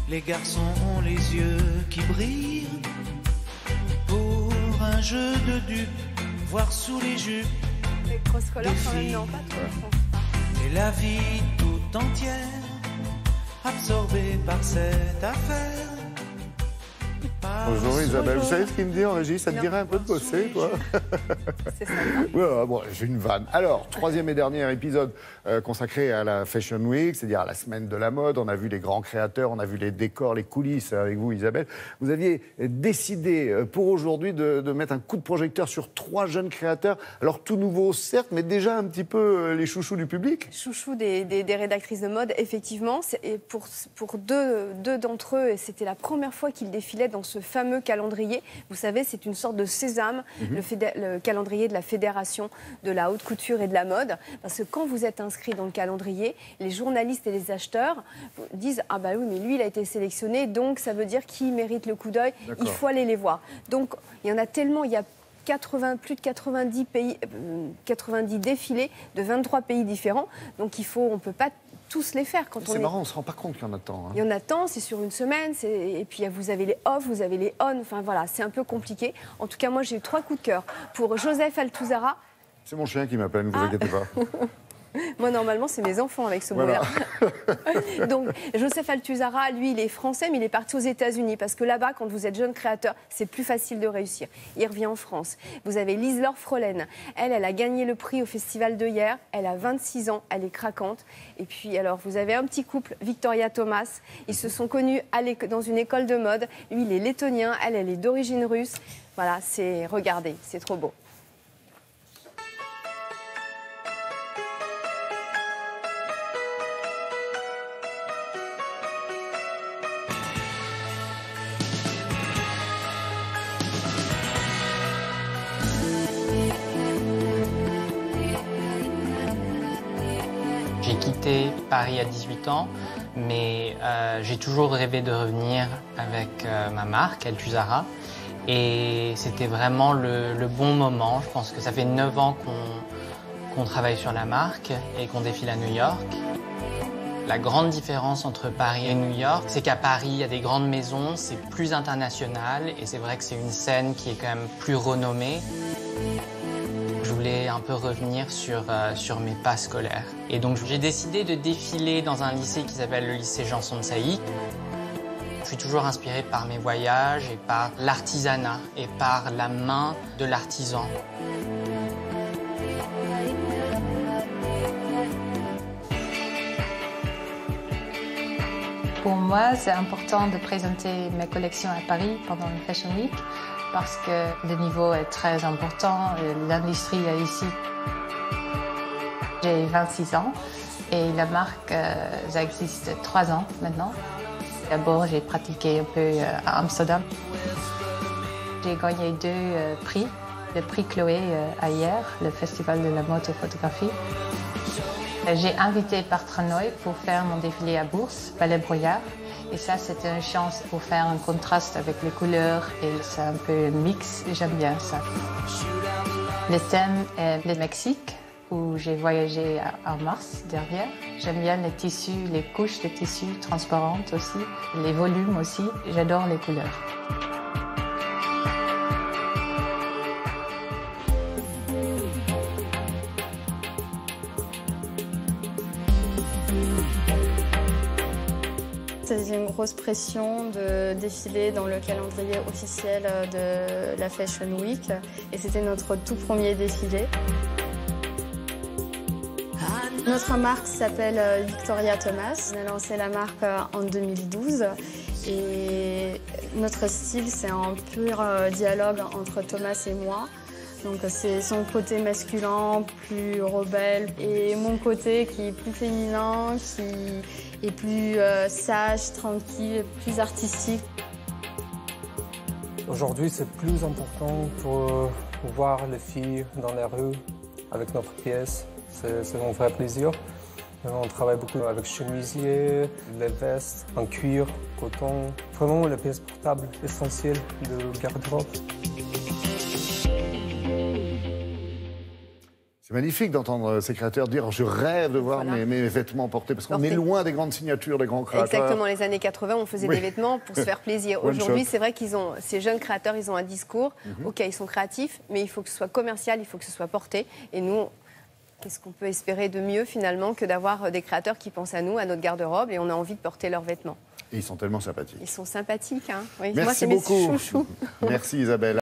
Les garçons ont les yeux qui brillent pour un jeu de dupes, voir sous les jupes. Les cross-colors quand même, non, pas trop, je pense pas. Et la vie tout entière absorbée par cette affaire. Bonjour Isabelle, vous savez ce qu'il me dit en régie? Ça te dirait un peu de bosser, toi? C'est ça. Ouais, bon, j'ai une vanne. Alors, troisième et dernier épisode consacré à la Fashion Week, c'est-à-dire à la semaine de la mode. On a vu les grands créateurs, on a vu les décors, les coulisses avec vous, Isabelle. Vous aviez décidé pour aujourd'hui de mettre un coup de projecteur sur 3 jeunes créateurs. Alors, tout nouveau, certes, mais déjà un petit peu les chouchous du public. Chouchou des rédactrices de mode, effectivement. Et pour deux d'entre eux, c'était la première fois qu'ils défilaient dans ce fameux calendrier. Vous savez, c'est une sorte de sésame, le calendrier de la Fédération de la haute couture et de la mode. Parce que quand vous êtes inscrit dans le calendrier, les journalistes et les acheteurs disent « Ah bah oui, mais lui, il a été sélectionné, donc ça veut dire qu'il mérite le coup d'œil, il faut aller les voir. » Donc, il y en a tellement, il y a plus de 90 pays, 90 défilés de 23 pays différents. Donc, on ne peut pas tous les faire. C'est marrant, on ne se rend pas compte qu'il y en a tant. Hein. Il y en a tant, c'est sur une semaine. Et puis, vous avez les off, vous avez les on. Enfin, voilà, c'est un peu compliqué. En tout cas, moi, j'ai eu 3 coups de cœur. Pour Joseph Altuzarra. C'est mon chien qui m'appelle, ne vous inquiétez pas. Moi, normalement, c'est mes enfants avec ce mot-là. Donc, Joseph Altuzarra, lui, il est français, mais il est parti aux États-Unis. Parce que là-bas, quand vous êtes jeune créateur, c'est plus facile de réussir. Il revient en France. Vous avez Lise-Laure Frolen. Elle a gagné le prix au Festival de hier. Elle a 26 ans. Elle est craquante. Et puis, alors, vous avez un petit couple, Victoria Thomas. Ils se sont connus dans une école de mode. Lui, il est lettonien. Elle est d'origine russe. Voilà, regardez, c'est trop beau. J'ai quitté Paris à 18 ans, mais j'ai toujours rêvé de revenir avec ma marque, Altuzarra. Et c'était vraiment le bon moment. Je pense que ça fait 9 ans qu'on travaille sur la marque et qu'on défile à New York. La grande différence entre Paris et New York, c'est qu'à Paris, il y a des grandes maisons, c'est plus international et c'est vrai que c'est une scène qui est quand même plus renommée. Je voulais un peu revenir sur mes pas scolaires. Et donc j'ai décidé de défiler dans un lycée qui s'appelle le lycée Janson de Sailly. Je suis toujours inspirée par mes voyages et par l'artisanat et par la main de l'artisan. Pour moi, c'est important de présenter mes collections à Paris pendant le Fashion Week parce que le niveau est très important, l'industrie est ici. J'ai 26 ans et la marque ça existe 3 ans maintenant. D'abord, j'ai pratiqué un peu à Amsterdam. J'ai gagné 2 prix. Le prix Chloé à hier, le Festival de la mode et photographie. J'ai invité par Tranoï pour faire mon défilé à Bourse, Palais Bruyère. Et ça, c'était une chance pour faire un contraste avec les couleurs et c'est un peu un mix. J'aime bien ça. Le thème est le Mexique, où j'ai voyagé en mars dernier. J'aime bien les tissus, les couches de tissus transparentes aussi, les volumes aussi. J'adore les couleurs. C'était une grosse pression de défiler dans le calendrier officiel de la Fashion Week et c'était notre tout premier défilé. Notre marque s'appelle Victoria Thomas. On a lancé la marque en 2012 et notre style c'est un pur dialogue entre Thomas et moi. Donc c'est son côté masculin, plus rebelle, et mon côté qui est plus féminin, qui est plus sage, tranquille, plus artistique. Aujourd'hui, c'est plus important pour voir les filles dans la rue avec notre pièce. C'est mon vrai plaisir. On travaille beaucoup avec chemisiers, les vestes en cuir, coton. Vraiment les pièces portables essentielles de garde-robe. C'est magnifique d'entendre ces créateurs dire « je rêve de voir mes vêtements portés », parce qu'on est loin des grandes signatures, des grands créateurs. Exactement, les années 80, on faisait des vêtements pour se faire plaisir. Aujourd'hui, c'est vrai ces jeunes créateurs, ils ont un discours, ok, ils sont créatifs, mais il faut que ce soit commercial, il faut que ce soit porté. Et nous, qu'est-ce qu'on peut espérer de mieux finalement que d'avoir des créateurs qui pensent à nous, à notre garde-robe, et on a envie de porter leurs vêtements. Et ils sont tellement sympathiques. Ils sont sympathiques, hein. Oui. Merci moi, c'est beaucoup. mes chouchous. Merci Isabelle.